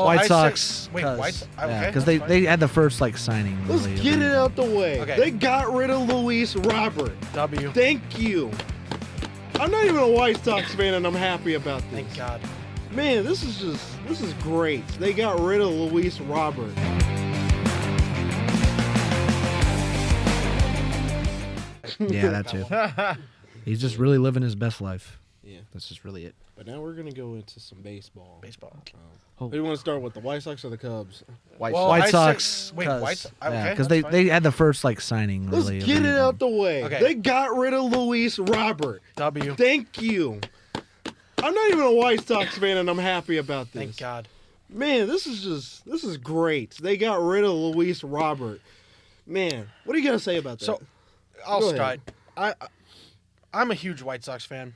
White Sox. Wait, White. Okay, because they had the first signing. Let's really, get it out the way. Okay. They got rid of Luis Robert. W. Thank you. I'm not even a White Sox fan, and I'm happy about this. Thank God. Man, this is great. They got rid of Luis Robert. Yeah, that too. He's just really living his best life. Yeah. That's just really it. But now we're gonna go into some baseball. Oh. Who do you want to start with, the White Sox or the Cubs? White I Sox. said- wait, White Sox? Okay, because that's fine. they had the first signing. Let's Really, get it out the way. Okay. They got rid of Luis Robert. W. Thank you. I'm not even a White Sox fan, and I'm happy about this. Thank God. Man, this is great. They got rid of Luis Robert. Man, what are you gonna say about that? So, I'll Go start. ahead. I'm a huge White Sox fan.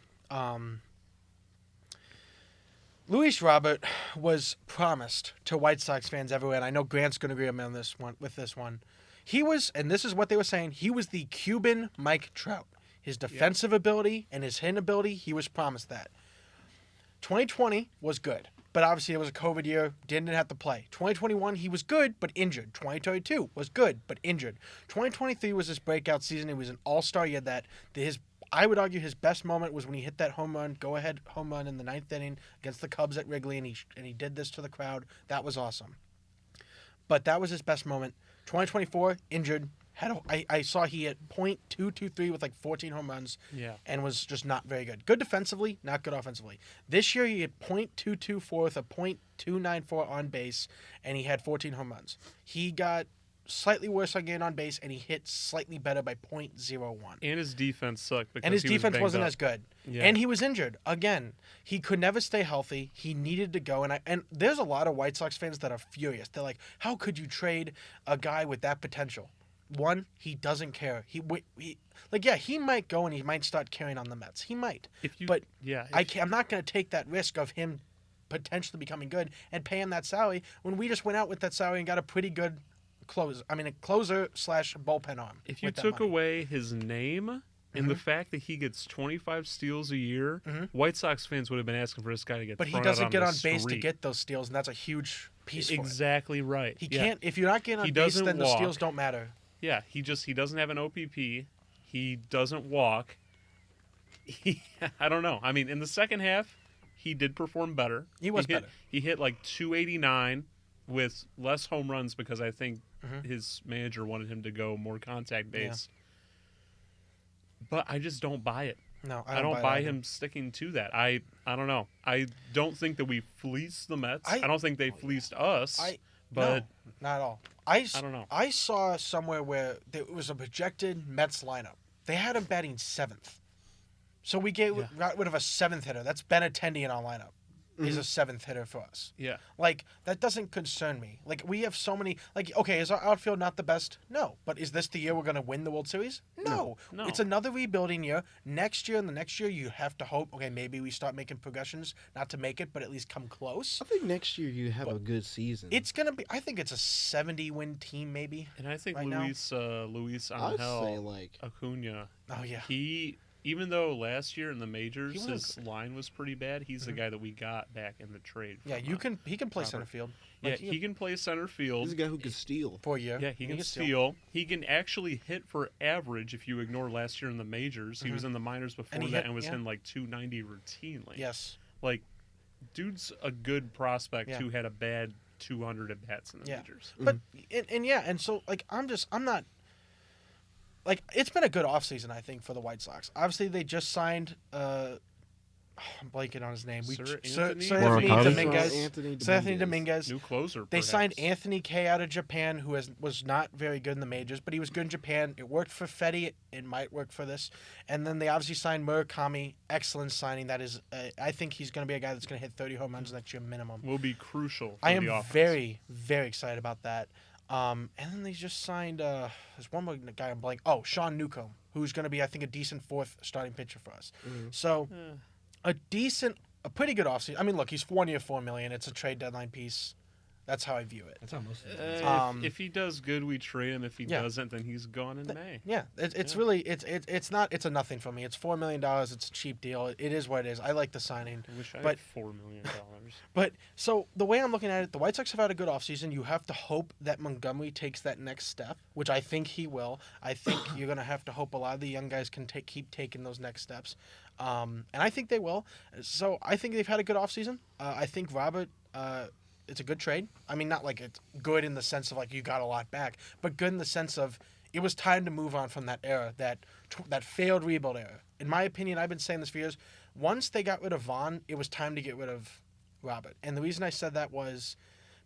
Luis Robert was promised to White Sox fans everywhere, and I know Grant's going to agree with this one. He was, and this is what they were saying, he was the Cuban Mike Trout. His defensive ability and his hitting ability, he was promised that. 2020 was good, but obviously it was a COVID year, didn't have to play. 2021, he was good, but injured. 2022 was good, but injured. 2023 was his breakout season. It was an all-star year I would argue his best moment was when he hit that go-ahead home run in the 9th inning against the Cubs at Wrigley, and he did this to the crowd. That was awesome. But that was his best moment. 2024, injured. I saw he hit .223 with 14 home runs, and was just not very good. Good defensively, not good offensively. This year he had .224 with a .294 on base, and he had 14 home runs. He got slightly worse on on base, and he hit slightly better by .01. And his defense sucked because and his defense wasn't up. as good. Yeah. And he was injured. Again, he could never stay healthy. He needed to go. And there's a lot of White Sox fans that are furious. They're like, how could you trade a guy with that potential? One, he doesn't care. He might go and he might start carrying on the Mets. He might. I'm not going to take that risk of him potentially becoming good and pay him that salary when we just went out with that salary and got a pretty good closer / bullpen arm. If you took away his name and the fact that he gets 25 steals a year, White Sox fans would have been asking for this guy to get. But he thrown doesn't out get on the base to street. get those steals, and that's a huge piece. Exactly for it. right. He can't. If you're not getting on base, then the steals don't matter. Yeah, he doesn't have an OPP. He doesn't walk. I don't know. I mean, in the second half, he did perform better. He was better. He hit 289 with less home runs because I think his manager wanted him to go more contact base. Yeah. But I just don't buy it. No, I don't buy him sticking to that. I don't know. I don't think that we fleeced the Mets. I don't think they fleeced us. No, not at all. I don't know. I saw somewhere where there was a projected Mets lineup. They had him batting 7th. So we got rid of a 7th hitter. That's Benintendi in our lineup. He's a 7th hitter for us. Yeah. That doesn't concern me. We have so many. Okay, is our outfield not the best? No. But is this the year we're going to win the World Series? No. It's another rebuilding year. Next year and the next year, you have to hope, okay, maybe we start making progressions, not to make it, but at least come close. I think next year you have a good season. It's going to be, I think it's a 70-win team, maybe. And I think right Luis Angel Acuna. Oh, yeah. Even though last year in the majors his line was pretty bad, he's the guy that we got back in the trade. Yeah, he can play center field. He can play center field. He's a guy who can steal. For a year. Yeah, he can steal. He can actually hit for average if you ignore last year in the majors. He was in the minors before and was hitting 290 routinely. Yes. Dude's a good prospect who had a bad 200 at bats in the majors. But and so I'm not. It's been a good offseason, I think, for the White Sox. Obviously, they just signed. I'm blanking on his name. Anthony Dominguez. New closer. They perhaps. signed Anthony K out of Japan, who was not very good in the majors, but he was good in Japan. It worked for Fetty. It might work for this. And then they obviously signed Murakami. Excellent signing. That is, I think he's going to be a guy that's going to hit 30 home runs next year minimum. Will be crucial. I am very, very excited about that. And then they just signed. There's one more guy I'm blank. Oh, Sean Newcomb, who's going to be, I think, a decent 4th starting pitcher for us. So, a pretty good offseason. I mean, look, he's 1 year, $4 million. It's a trade deadline piece. That's how I view it. That's how most of it. If he does good, we trade him. If he doesn't, then he's gone in May. Yeah, it's really it's not it's a nothing for me. It's $4 million. It's a cheap deal. It is what it is. I like the signing. I wish I But- had $4 million. But so the way I'm looking at it, the White Sox have had a good offseason. You have to hope that Montgomery takes that next step, which I think he will. I think you're gonna have to hope a lot of the young guys can keep taking those next steps, and I think they will. So I think they've had a good offseason. I think Robert. It's a good trade. I mean, not like it's good in the sense of like you got a lot back, but good in the sense of it was time to move on from that era, that failed rebuild era. In my opinion, I've been saying this for years. Once they got rid of Vaughn, it was time to get rid of Robert. And the reason I said that was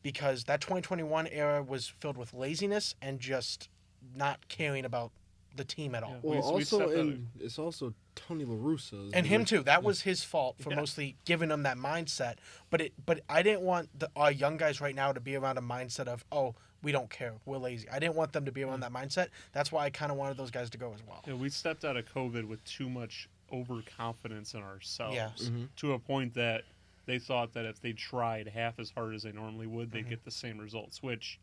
because that 2021 era was filled with laziness and just not caring about the team at all. Yeah. Well, We stepped also, out and it's also Tony La Russa. And him too. That was his fault for mostly giving him that mindset. But I didn't want our young guys right now to be around a mindset of, oh, we don't care, we're lazy. I didn't want them to be around that mindset. That's why I kind of wanted those guys to go as well. Yeah, we stepped out of COVID with too much overconfidence in ourselves Yes. to a point that they thought that if they tried half as hard as they normally would, they'd get the same results, which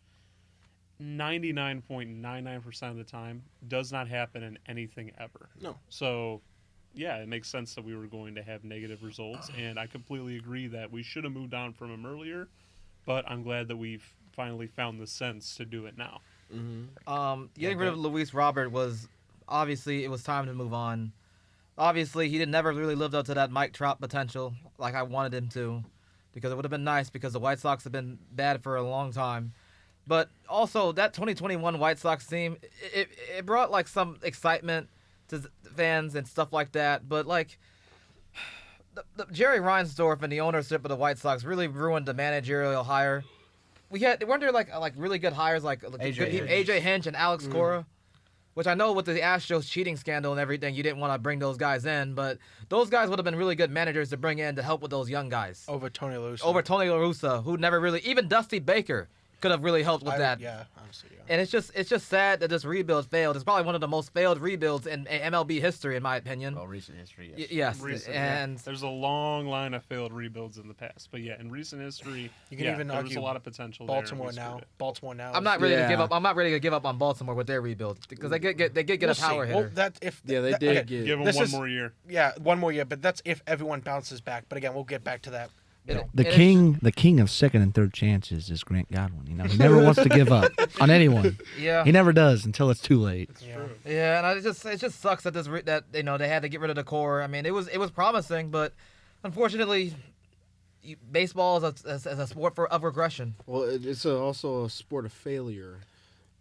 99.99% of the time does not happen in anything ever. No. So, yeah, it makes sense that we were going to have negative results, and I completely agree that we should have moved on from him earlier, but I'm glad that we've finally found the sense to do it now. Getting rid of Luis Robert was obviously it was time to move on. Obviously, he never really lived up to that Mike Trout potential like I wanted him to, because it would have been nice because the White Sox have been bad for a long time. But also that 2021 White Sox team, it brought like some excitement to fans and stuff like that. But like the Jerry Reinsdorf and the ownership of the White Sox really ruined the managerial hire. Weren't there like really good hires like AJ Hinch and Alex Cora, which I know with the Astros cheating scandal and everything, you didn't want to bring those guys in, but those guys would have been really good managers to bring in to help with those young guys. Over Tony La Russa. Over Tony La Russa, who never really, even Dusty Baker could have really helped with that. Yeah, honestly, yeah. And it's just sad that this rebuild failed. It's probably one of the most failed rebuilds in MLB history, in my opinion. Well, recent history, yes. Yes, Recent, and there's a long line of failed rebuilds in the past, but yeah, in recent history, You can even there was argue a lot of potential Baltimore there. and we now. Baltimore now. I'm not ready to give up. I'm not ready to give up on Baltimore with their rebuild because they get a power hitter. Well, that if Yeah, they that- did okay, get. Give them This one is- more year. Yeah, one more year, but that's if everyone bounces back. But again, we'll get back to that. You know. The king of second and third chances is Grant Godwin. You know, he never wants to give up on anyone. Yeah, He never does until it's too late. yeah, and it just sucks that that they had to get rid of the core. I mean, it was promising, but unfortunately, baseball is a sport of regression. Well, it's also a sport of failure.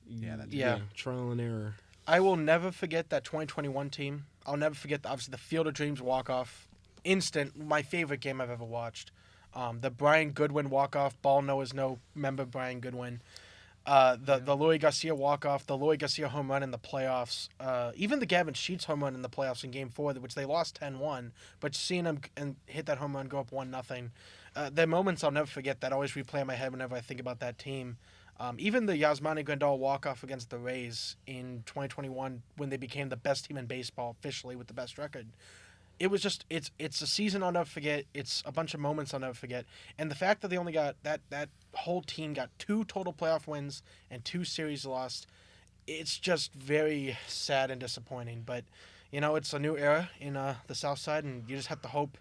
Yeah. Trial and error. I will never forget that 2021 team. I'll never forget, obviously, the Field of Dreams walk-off. Instant, my favorite game I've ever watched. The Brian Goodwin walk-off. Ball Knowers know, remember Brian Goodwin. The Louis Garcia walk-off, the Louis Garcia home run in the playoffs. Even the Gavin Sheets home run in the playoffs in Game 4, which they lost 10-1. But seeing him and hit that home run, go up 1-0. They're moments I'll never forget that always replay in my head whenever I think about that team. Even the Yasmani Grandal walk-off against the Rays in 2021 when they became the best team in baseball officially with the best record. It was just it's a season I'll never forget. It's a bunch of moments I'll never forget. And the fact that they only got that whole team got 2 total playoff wins and 2 series lost, it's just very sad and disappointing. But you know, it's a new era in the South Side, and you just have to hope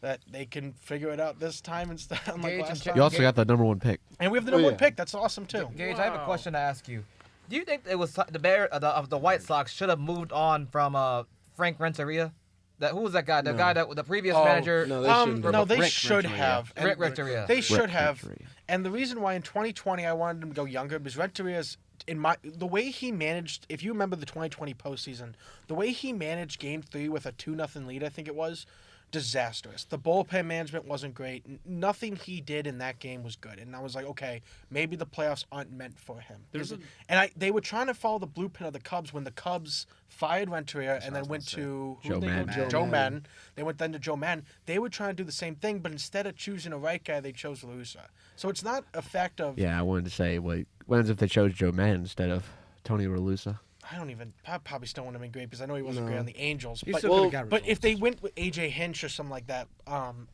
that they can figure it out this time instead of like Gage last and time. You also got the number 1 pick. And we have the number Oh, 1 yeah. pick. That's awesome too. Gage, I have a Wow. question to ask you. Do you think it was the White Sox should have moved on from Frank Renteria? Who was that guy? The No. guy that the previous Oh, manager. No, they shouldn't. No, they Rick should Renteria. have. And Rick Renteria. They should have. Renteria. And the reason why in 2020 I wanted him to go younger because Renteria's the way he managed. If you remember the 2020 postseason, the way he managed Game 3 with a 2-0 lead, I think it was disastrous. The bullpen management wasn't great. Nothing he did in that game was good. And I was like, okay, maybe the playoffs aren't meant for him. They were trying to follow the blueprint of the Cubs when the Cubs fired Renteria and then went to Joe Madden. Joe Madden. They went then to Joe Madden. They were trying to do the same thing, but instead of choosing a right guy, they chose La Russa. So it's not a fact of Yeah, I wanted to say, what happens if they chose Joe Madden instead of Tony La Russa? probably still wouldn't have been great because I know he wasn't great on the Angels. He But, still could've got but if results. they went with AJ Hinch or something like that,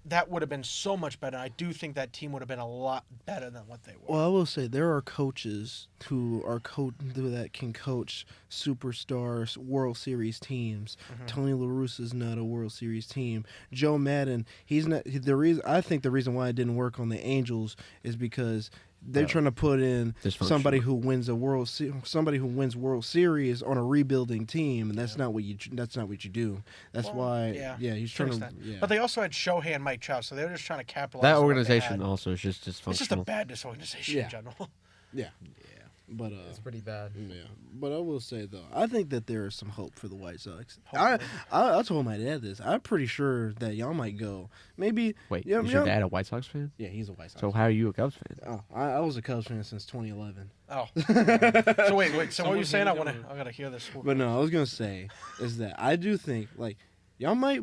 that would have been so much better. I do think that team would have been a lot better than what they were. Well, I will say there are coaches who that can coach superstars World Series teams. Tony La Russa's not a World Series team. Joe Madden, he's not the reason. I think the reason why it didn't work on the Angels is because they're trying to put in somebody who wins World Series on a rebuilding team, and that's not what you do. That's why he's trying to. Yeah. But they also had Shohei and Mike Trout, so they were just trying to capitalize. That on what they organization had. also is just dysfunctional. It's just a bad disorganization in general. Yeah. But It's pretty bad. yeah. But I will say though, I think that there is some hope for the White Sox. Hopefully. I told my dad this. I'm pretty sure that y'all might go. Maybe. Wait, Yeah, is your yeah. dad a White Sox fan? Yeah, he's a White Sox. So how are you a Cubs fan? Oh, I was a Cubs fan since 2011. Oh. So wait. So what Someone were you saying? handed him I gotta hear this. But no, I was gonna say is that I do think like y'all might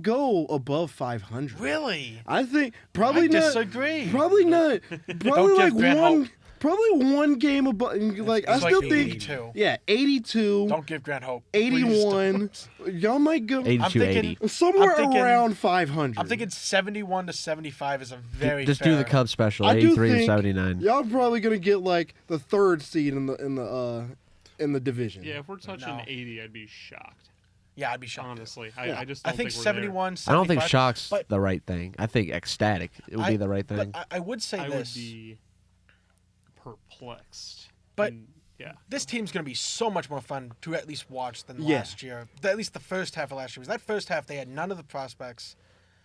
go above 500. Really? I think probably I not. disagree. Probably not. Probably give like Grant one. hope. Probably one game above. Like I It's still like think. 82. Yeah, 82. Don't give Grant hope. Please 81. Y'all might go 82, thinking- 80. somewhere I'm thinking- around 500. I'm thinking 71 to 75 is a very Just fair. do the Cubs special, I do 83 and think 79. y'all probably gonna get like the third seed in the division. Yeah, if we're touching No. 80, I'd be shocked. Yeah, I'd be shocked. Honestly, Yeah. I just I don't think we're 71, I don't think 75, shock's but- the right thing. I think ecstatic. It would be the right thing. But I would say there. I this. would be perplexed. But- And, yeah, This team's going to be so much more fun to at least watch than Yeah. last year. At least the first half of last year. Because that first half, they had none of the prospects.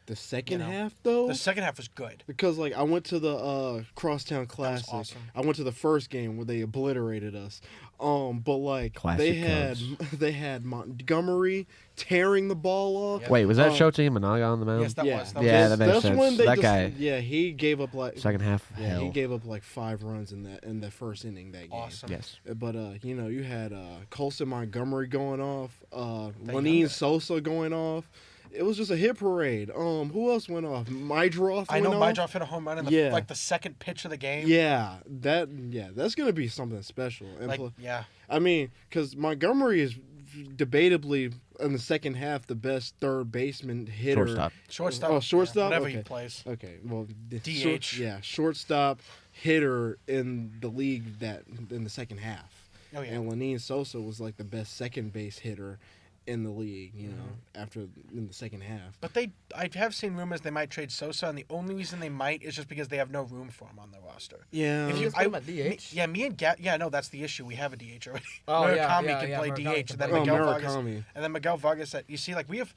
The second You know, half though. The second half was good. Because like I went to the Crosstown Classic. awesome. I went to the first game where they obliterated us. But like Classic they had Montgomery tearing the ball off. Yeah. Wait, was that Shota Imanaga on the mound? Yes, that yeah, was. That Yeah, was that makes that's sense. when they That just, guy- Yeah, he gave up like Second half, Yeah, hell. he gave up like 5 runs in the first inning that game. awesome. Yes. But you had Colson Montgomery going off, young Lenine guy. Sosa going off. It was just a hit parade. Who else went off? Mydroff. I know went off. Mydroff hit a home run in Yeah. the second pitch of the game. Yeah, that's gonna be something special. And Like, yeah. I mean, because Montgomery is debatably in the second half the best third baseman hitter. Shortstop. Shortstop. Oh, shortstop? Whatever Okay. he plays. Okay, well, DH. shortstop hitter in the league that in the second half. Oh, yeah. And Lenine Sosa was like the best second base hitter in the league, Mm-hmm. after in the second half. But I have seen rumors they might trade Sosa, and the only reason they might is just because they have no room for him on their roster. Yeah. If you, Just put him at DH? me and no, that's the issue. We have a DH already. Oh, yeah, Murakami yeah, can yeah, play Murakami DH, can and then play Miguel DH. Vargas, Murakami. and then Miguel Vargas. That you see, like we have,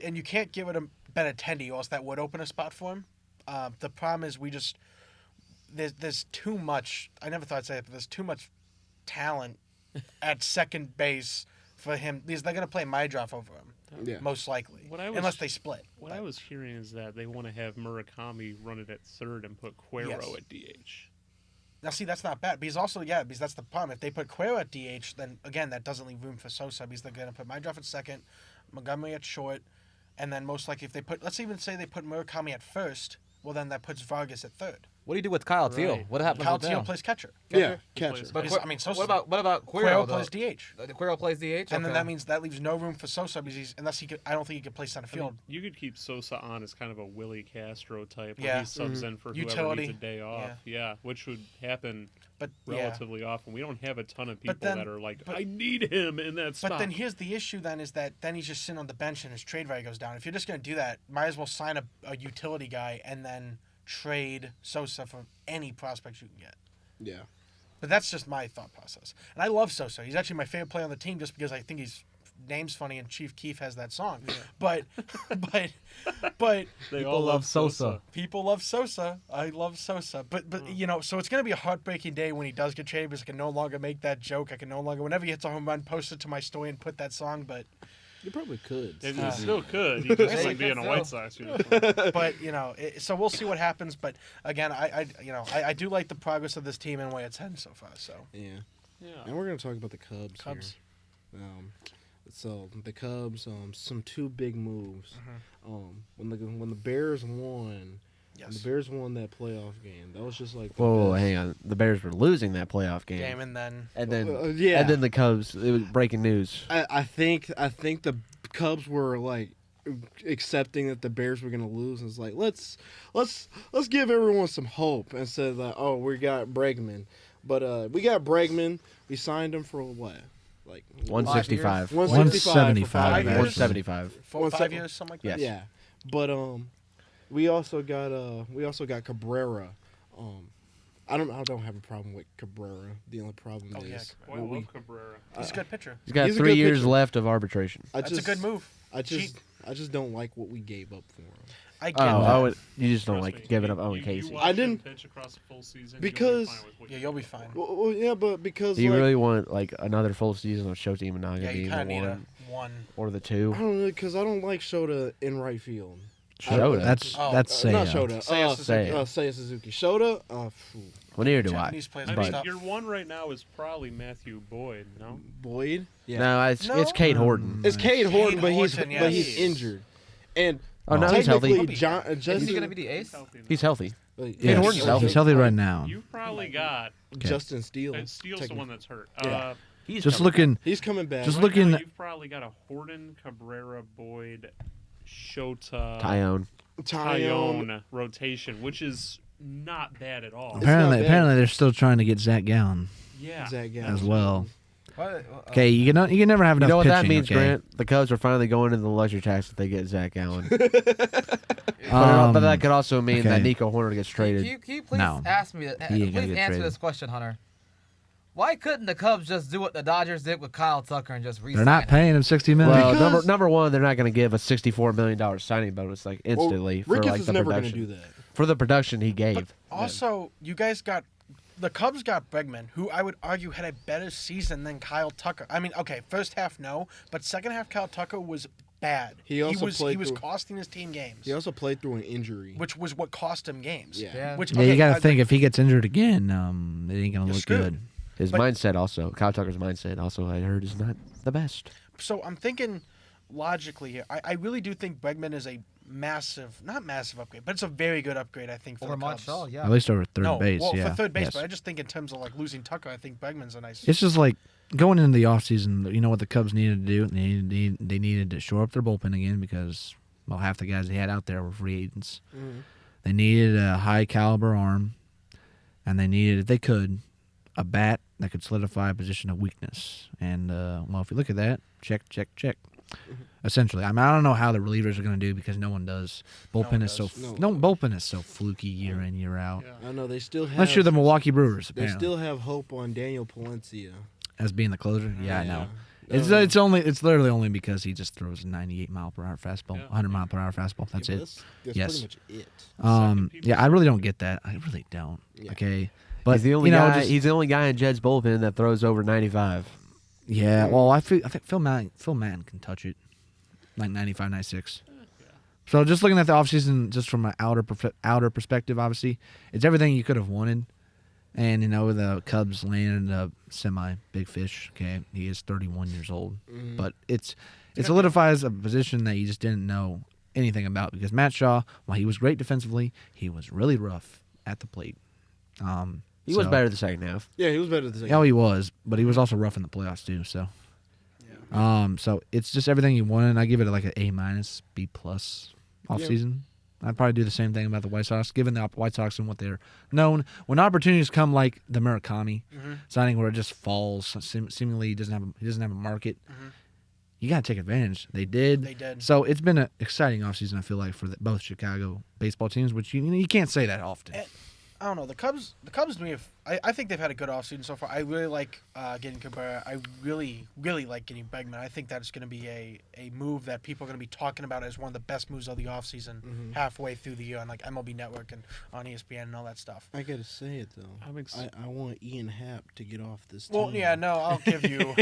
and you can't get rid of Benintendi, or else that would open a spot for him. The problem is there's too much. I never thought I'd say it, but there's too much talent at second base for him. Because they're gonna play Mydroff over him. Yeah. Most likely, What I was- unless they split. What I was hearing is that they want to have Murakami run it at third and put Cuero Yes. at DH. Now, see, that's not bad. Because that's the problem. If they put Cuero at DH, then, again, that doesn't leave room for Sosa. Because they're going to put Mydroff at second, Montgomery at short, and then most likely if they put, let's even say they put Murakami at first, well, then that puts Vargas at third. What do you do with Kyle Teal? Right. What happens Kyle with Teal them? plays catcher. Yeah, Catcher. catcher. But I mean, Sosa. What about Cuero? Cuero though? plays DH. Cuero plays DH. And then Okay. that means that leaves no room for Sosa because I don't think he could play center I mean, field. you could keep Sosa on as kind of a Willie Castro type, where Yeah. he subs in for whoever Utility. needs a day off. Yeah, which would happen But relatively often. We don't have a ton of But people then- that are like, but- I need him in that spot. But then here's the issue then is that then he's just sitting on the bench and his trade value goes down. If you're just going to do that, might as well sign a utility guy and then trade Sosa for any prospects you can get. Yeah. But that's just my thought process. And I love Sosa. He's actually my favorite player on the team just because I think his name's funny and Chief Keef has that song. But they People all love Sosa. people love Sosa. I love Sosa. But you know, so it's going to be a heartbreaking day when he does get traded because I can no longer make that joke. I can no longer, whenever he hits a home run, post it to my story and put that song. But You probably could. You still could. You just Yeah, like you being could a still. White Sox uniform. but you know, so we'll see what happens. But again, I do like the progress of this team and the way it's heading so far. So Yeah. Yeah. And we're gonna talk about the Cubs. Cubs. Here. So the Cubs, some two big moves. Mm-hmm. When the Bears won, And the Bears won that playoff game. That was just like the Whoa, best. hang on. The Bears were losing that playoff game. Game and then And then yeah. and then the Cubs. It was breaking news. I think the Cubs were like accepting that the Bears were gonna lose. And it's like let's give everyone some hope instead of that. Oh, we got Bregman, but we got Bregman. We signed him for what? Like 165. 175. 175. 5 years, something like that. Yes. Yeah, but we also got Cabrera. I don't have a problem with Cabrera. The only problem is Boy, I love Cabrera. He's a good pitcher. He's got He's a 3 good years pitcher. left of arbitration. That's a good move. I just don't like what we gave up for him. I get Oh, that. you just don't Trust like me, giving you- up Owen you Casey. watch I him didn't- pitch across a full season, because- you'll be fine with what Yeah, you you'll do. be fine. Well, yeah, but because Do you like, really want like another full season of Shota Imanaga Yeah, you being kind of the need a one one. or the I two? don't know, because I don't like Shota in right field. Shota. That's Oh, that's Not Seiya. Shota. Seiya Suzuki. Seiya Suzuki. Shota. Phew. Well, neither do I. Japanese players I are mean, tough. your one right now is probably Matthew Boyd, no? Boyd. Yeah. No, it's Kate Horton. It's Cade Horton, but he's Horton, but he's yes. injured. And Oh, no, he's technically, healthy. John, Is Justin, he gonna be the ace? He's healthy now. He's healthy. Yes. Cade Horton's He's healthy. healthy right now. You've probably got Justin Steele. Steele's the one that's hurt. Yeah. He's Just coming looking. He's coming back. Just right looking- now, you've probably got a Horton, Cabrera, Boyd, Shota, Tyone. Tyone rotation, which is not bad at all. not Apparently, bad. they're still trying to get Zach Gowan Yeah. Zach Gallen. as well. What? Okay, you can never have You enough know what pitching. that means, okay? Grant? The Cubs are finally going into the luxury tax if they get Zach Allen. But that could also mean that okay. Nico Horner gets traded. Can you please No. ask me? He ain't gonna Please get answer traded. this question, Hunter. Why couldn't the Cubs just do what the Dodgers did with Kyle Tucker and just They're re-sign not him? paying him $60 million. Well, Because- number one, they're not going to give a $64 million signing bonus like Well, instantly for Ricketts like is the never going to production. do that. For the production he gave. But also, you guys got the Cubs got Bregman, who I would argue had a better season than Kyle Tucker. I mean, okay, first half no, but second half Kyle Tucker was bad. He also was played through- costing his team games, He also played through an injury. which was what cost him games. Yeah. Yeah. Which Yeah, you got I- to think if he gets injured again, it ain't gonna You're look screwed. good. His But- mindset also, Kyle Tucker's mindset also, I heard, is not the best. So I'm thinking logically here. I really do think Bregman is a not massive upgrade, but it's a very good upgrade. I think for Over the Cubs. Montreal, yeah. At least over third No, base. well, yeah. for third base, Yes. but I just think in terms of like losing Tucker, I think Bregman's a nice. It's just like going into the offseason, you know what the Cubs needed to do? They needed to shore up their bullpen again because, well, half the guys they had out there were free agents. Mhm. They needed a high caliber arm, and they needed, if they could, a bat that could solidify a position of weakness. And, well, if you look at that, check. Essentially. I mean, I don't know how the relievers are going to do because no one does. Bullpen one is so does. bullpen is so fluky year in, year out. Yeah. I know they still have. Unless you're the Milwaukee Brewers, They apparently, still have hope on Daniel Palencia. as being the closer. Yeah, I know. Yeah. It's literally only because he just throws a 98 mile per hour fastball, Yeah. 100 mile per hour fastball. That's Yeah, it. but That's Yes. pretty much it. Second people Yeah, I really don't get that. I really don't. Yeah. Okay, but he's the only you know, guy. just- He's the only guy in Jed's bullpen that throws over 95. yeah. Well, I think Phil Mann can touch it, like 95, 96. So just looking at the offseason, just from an outer perspective, obviously, it's everything you could have wanted. And, you know, the Cubs landed a semi-big fish. Okay, he is 31 years old. Mhm. But it solidifies a position that you just didn't know anything about because Matt Shaw, while he was great defensively, he was really rough at the plate. He was better the second half. Yeah, he was better than. Oh, he was, but he was also rough in the playoffs too. So, so it's just everything you wanted. I give it like an A minus, B plus off season. I'd probably do the same thing about the White Sox, given the White Sox and what they're known. When opportunities come like the Murakami signing, where it just falls, seemingly he doesn't have a market. You gotta take advantage. They did. They did. So it's been an exciting offseason, I feel like, for both Chicago baseball teams, which you can't say that often. I don't know. The Cubs to me, I think they've had a good offseason so far. I really like getting Cabrera. I really, really like getting Bregman. I think that's going to be a move that people are going to be talking about as one of the best moves of the offseason halfway through the year on like MLB Network and on ESPN and all that stuff. I gotta say it though. I'm excited. I want Ian Happ to get off this team. Well, yeah, no, I'll give you.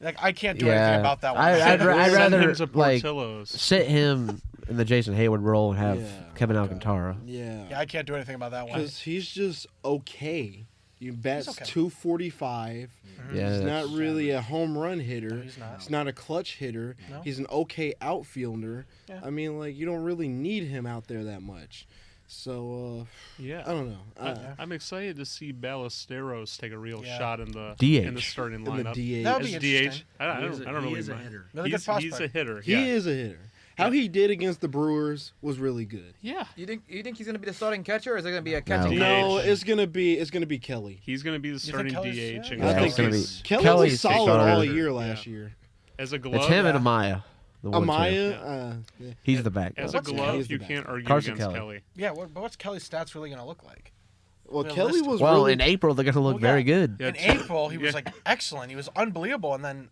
Like I can't do Yeah. anything about that one. I'd Send rather him to like Portillo's. sit him in the Jason Hayward role and have Yeah. Kevin Alcantara. Yeah. Yeah, I can't do anything about that one. Because he's just okay. You bats okay. 245. Yeah, He's that's- not really a home run hitter. No, he's not. He's not a clutch hitter. No. He's an okay outfielder. Yeah. I mean, like, you don't really need him out there that much. So Yeah. I don't know. I'm excited to see Ballesteros take a real Yeah. shot in the DH. starting in the lineup. DH. That'll As be DH, interesting. I don't know. He what is you a might- hitter. Really good prospect. He's a hitter. He yeah. is a hitter. How he did against the Brewers was really good. Yeah. You think he's gonna be the starting catcher, or is it gonna be a No. catching? No, DH. it's gonna be Kelly. He's going to be the think starting Kelly's- DH. yeah, and I think it's gonna be Kelly Kelly's was solid starter. all year last year. as a glove. It's him and yeah. Amaya. The 1-2. Amaya, yeah. He's the back. As a What's- He's glove, the you best. can't argue Carson against Kelly. Kelly. Yeah, but what's Kelly's stats really going to look like? Well, Realistic. Kelly was Well, really in April they're gonna look Well, very yeah. good. Yeah, In t- April, he was yeah. like excellent. He was unbelievable, and then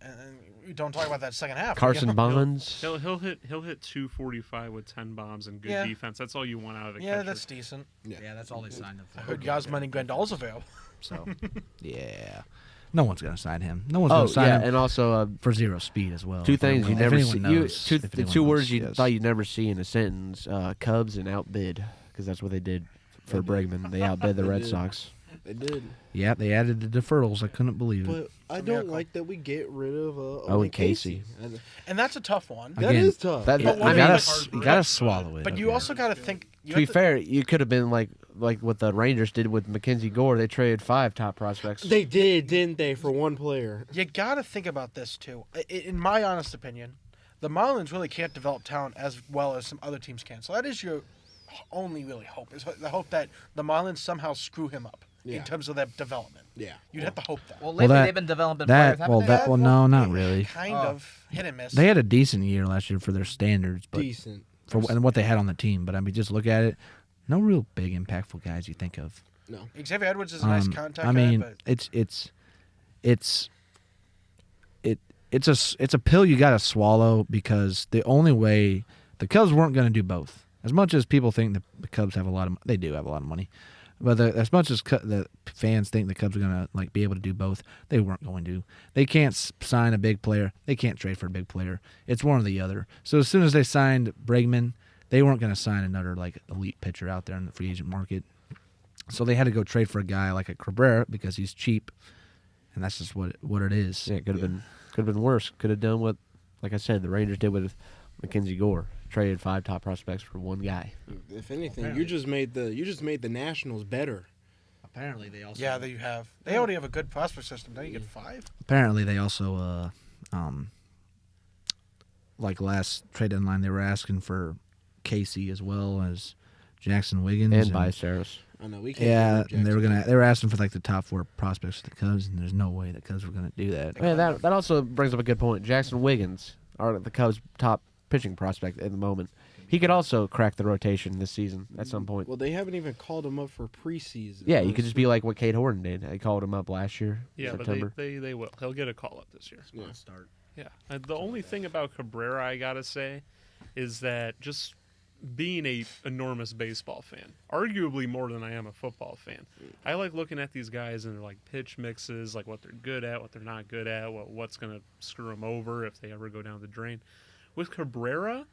we don't talk about that second half. Carson you know? Bonds. He'll hit 245 with 10 bombs and good Yeah. defense. That's all you want out of a Yeah, catcher. that's decent. Yeah, that's all they signed him for. I heard Yasmani and Grandal's available. So, yeah, no one's gonna sign him. No one's Oh gonna sign yeah, him and also for zero speed as well. two If things you anyone- if never anyone see. knows- if The anyone two knows, words you yes. thought you'd never see in a sentence: Cubs and outbid, because that's what they did for Bregman. They outbid the They Red did. Sox. they did. Yeah, they added the deferrals. I couldn't believe it. But I a don't miracle. like that we get rid of Owen Casey. And that's a tough one. That Again, is tough. That- Yeah, that- you I mean, gotta it's hard you for gotta us, swallow it. But you also got to think. To be fair, you could have been like what the Rangers did with Mackenzie Gore. They traded 5 top prospects. They did, didn't they, for one player? You got to think about this too. In my honest opinion, the Marlins really can't develop talent as well as some other teams can. So that is your only really hope. Is the hope that the Marlins somehow screw him up Yeah. in terms of their development. Yeah. You'd have to hope that. Well, lately that- they've been developing players, haven't they? no, not really. Kind Oh. of hit and miss. They had a decent year last year for their standards, but Decent. for and what they had on the team. But I mean, just look at it. No real big impactful guys you think of. No. Xavier Edwards is a nice contact I mean, guy, but it's a pill you got to swallow, because the only way the Cubs weren't going to do both. As much as people think the Cubs have they do have a lot of money, but as much as the fans think the Cubs are going to be able to do both, they weren't going to. They can't sign a big player. They can't trade for a big player. It's one or the other. So as soon as they signed Bregman, they weren't going to sign another elite pitcher out there in the free agent market. So they had to go trade for a guy like a Cabrera because he's cheap, and that's just what it is. Yeah, it could have been worse. Could have done what, like I said, the Rangers did with Mackenzie Gore. Traded 5 top prospects for one guy. If anything, Apparently. you just made the Nationals better. Apparently they also yeah, that you have. They already have a good prospect system. Don't you get 5? Apparently they also like last trade deadline they were asking for Casey as well as Jackson Wiggins And Ballesteros. I know we can't. Yeah, get and they Jackson. were asking for the top 4 prospects for the Cubs, and there's no way the Cubs were gonna do that. Yeah, that also brings up a good point. Jackson Wiggins are the Cubs' top pitching prospect at the moment. He could also crack the rotation this season at some point. Well, they haven't even called him up for preseason. Yeah, you could just be like what Cade Horton did. He called him up last year, Yeah, September. but they will. He'll get a call up this year. Yeah. Start. Yeah. The only thing about Cabrera I gotta say is that just being a enormous baseball fan, arguably more than I am a football fan, I like looking at these guys and their like pitch mixes, like what they're good at, what they're not good at, what's gonna screw them over if they ever go down the drain. With Cabrera,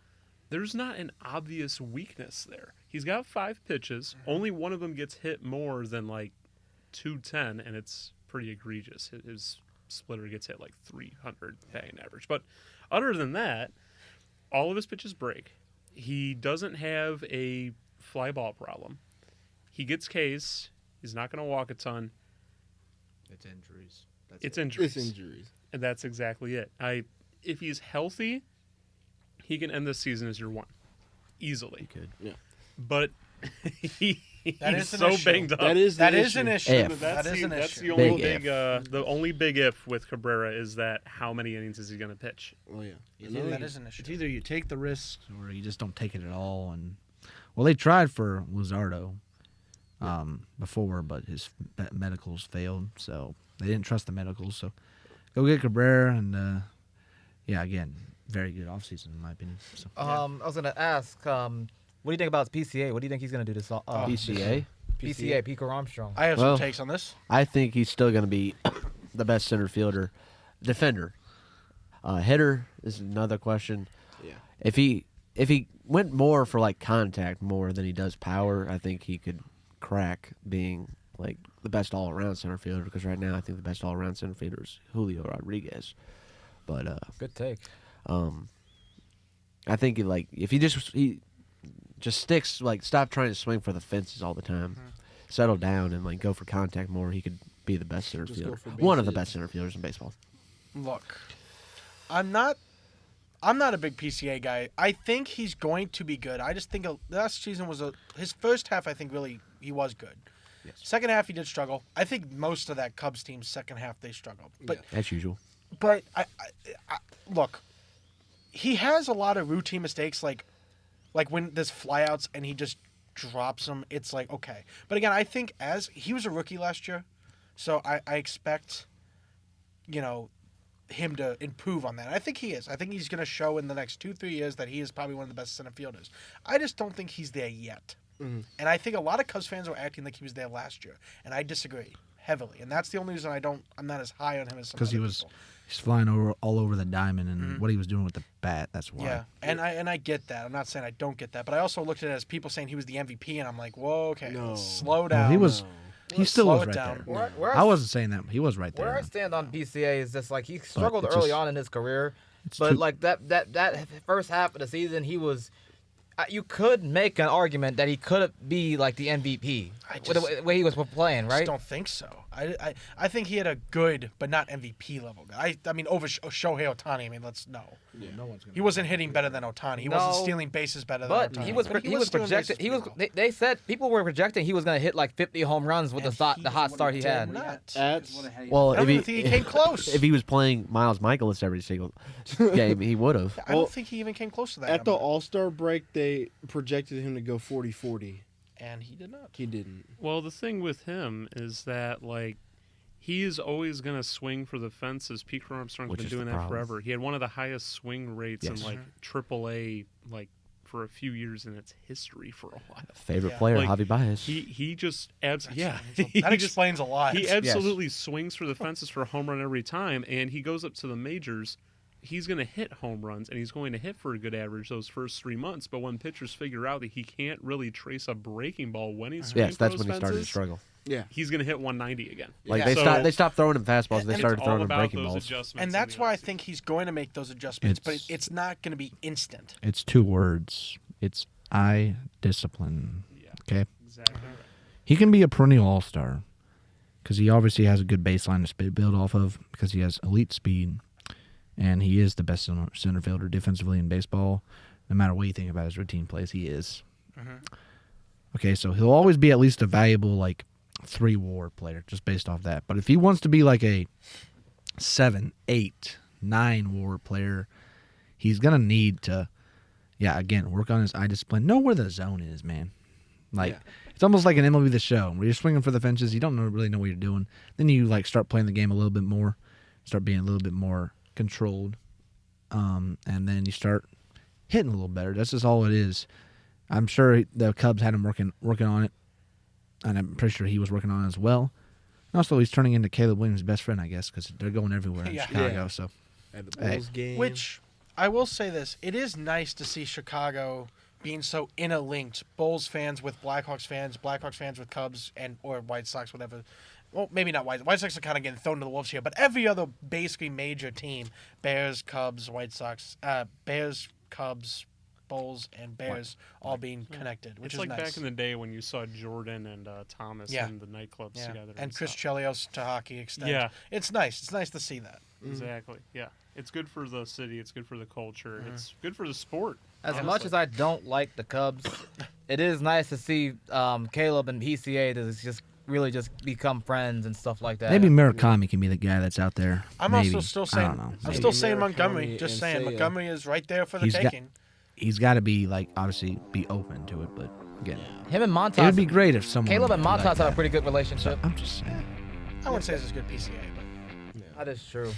there's not an obvious weakness there. He's got 5 pitches. Only one of them gets hit more than like 210, and it's pretty egregious. His splitter gets hit like 300 batting average. But other than that, all of his pitches break. He doesn't have a fly ball problem. He gets Ks. He's not going to walk a ton. It's injuries. It's injuries. It's injuries. And that's exactly it. If he's healthy, he can end this season as your 1. Easily. He could. Yeah. But he's That is an so issue. banged up. That is the That is issue. an issue. If. That is an that's issue. the only Big big, the only big if with Cabrera is that how many innings is he going to pitch? Oh yeah. That is an issue. It's either you take the risk or you just don't take it at all. And well, they tried for Luzardo before, but his medicals failed, so they didn't trust the medicals. So go get Cabrera, and yeah, again, very good offseason in my opinion. So. I was gonna ask, what do you think about PCA? What do you think he's gonna do this? PCA. PCA, Pico Armstrong. I have Well, some takes on this. I think he's still going to be the best center fielder, defender. Hitter is another question. Yeah. If he went more for like contact more than he does power, I think he could crack being like the best all around center fielder. Because right now I think the best all around center fielder is Julio Rodriguez. But Good take. I think if he just sticks. Like, stop trying to swing for the fences all the time. Settle down and like go for contact more. He could be the best center Just go fielder. for One of the bases. best center fielders in baseball. Look, I'm not a big PCA guy. I think he's going to be good. I just think last season was his first half. I think really he was good. Yes. Second half he did struggle. I think most of that Cubs team's second half they struggled. But As usual. But I look, he has a lot of routine mistakes, like when there's flyouts and he just drops them. It's like, okay. But again, I think as he was a rookie last year, so I expect, him to improve on that. I think he is. I think he's going to show in the next 2-3 years that he is probably one of the best center fielders. I just don't think he's there yet. Mm-hmm. And I think a lot of Cubs fans are acting like he was there last year, and I disagree heavily. And that's the only reason I'm not as high on him as some Because other people. he's flying all over the diamond and what he was doing with the bat. That's why. Yeah, and I get that. I'm not saying I don't get that, but I also looked at it as people saying he was the MVP, and I'm like, whoa, okay, No. slow down. Well, he was. No. He still Slow was it right down. there. Where I wasn't saying that. He was right there. Where I man. stand on PCA is just like he struggled it's early just- on in his career, It's but too- like that first half of the season, he was. You could make an argument that he could be like the MVP with the way he was playing, I right? just don't think so. I think he had a good, but not MVP level guy. I mean, over Shohei Ohtani. I mean, No one's gonna he wasn't hitting better than Ohtani. He wasn't No. stealing bases better But than Ohtani. he was But he was stealing projected. bases He was. pretty well. They said people were projecting he was going to hit like 50 home runs with And the hot start he did had. not. That's Well, I don't even think he came close. If he was playing Miles Michaelis every single game, he would have. I don't Well, think he even came close to that. at the number. All-Star break. They projected him to go 40-40. And he did not. He didn't. Well, the thing with him is that like he is always going to swing for the fences. Pete Armstrong's Which been is the doing that problem. forever. He had one of the highest swing rates Yes. in like AAA like for a few years in its history for a while. Favorite Yeah. player, Like, Javi Baez. He just yeah. That He just- explains a lot. He absolutely swings for the fences for a home run every time, and he goes up to the majors. He's going to hit home runs, and he's going to hit for a good average those first 3 months. But when pitchers figure out that he can't really trace a breaking ball when he's swinging Yes, for that's those when he started to fences, struggle. Yeah. he's going to hit 190 again. Like Yeah. they stopped throwing him fastballs. And they and started It's throwing all him about breaking those balls. adjustments. and in that's the why I offseason. think he's going to make those adjustments, but It's- it's not going to be instant. It's 2 words. It's eye discipline. Yeah, Okay. exactly. Right. He can be a perennial all-star because he obviously has a good baseline to build off of because he has elite speed, and he is the best center fielder defensively in baseball. No matter what you think about his routine plays, he is. Okay, so he'll always be at least a valuable 3-WAR player just based off that. But if he wants to be like a 7, 8, 9-WAR player, he's gonna need to, again, work on his eye discipline. Know where the zone is, man. It's almost like an MLB The Show where you're swinging for the fences. You don't really know what you're doing. Then you start playing the game a little bit more, start being a little bit more controlled, and then you start hitting a little better. That's just all it is. I'm sure the Cubs had him working on it, and I'm pretty sure he was working on it as well. And also, he's turning into Caleb Williams' best friend, I guess, because they're going everywhere in Yeah. Chicago. Yeah. So At the Hey. Bulls game. Which I will say this: it is nice to see Chicago being so interlinked. Bulls fans with Blackhawks fans with Cubs or White Sox, whatever. Well, maybe not White. White Sox are kind of getting thrown to the wolves here, but every other basically major team: Bears, Cubs, White Sox, Bears, Cubs, Bulls, and Bears all being connected, which It's is like nice. back in the day when you saw Jordan and Thomas Yeah. in the nightclubs yeah. together. And Chris stuff. Chelios to hockey extent. Yeah. It's nice. It's nice to see that. Exactly. Yeah. It's good for the city. It's good for the culture. Mm-hmm. It's good for the sport. As honestly. much as I don't like the Cubs, it is nice to see Caleb and PCA to just become friends and stuff like that. maybe Murakami can be the guy that's out there. I'm Maybe. also still I saying don't know. I'm Maybe. still saying Murakami Montgomery. Just and saying Seiya. Montgomery is right there for the He's got- taking. He's got to be obviously be open to it, but again, him and it would Montas. be great if someone. Caleb and like Montas have that. a pretty good relationship. I'm just saying. I wouldn't say it's as good PCA, but That is true.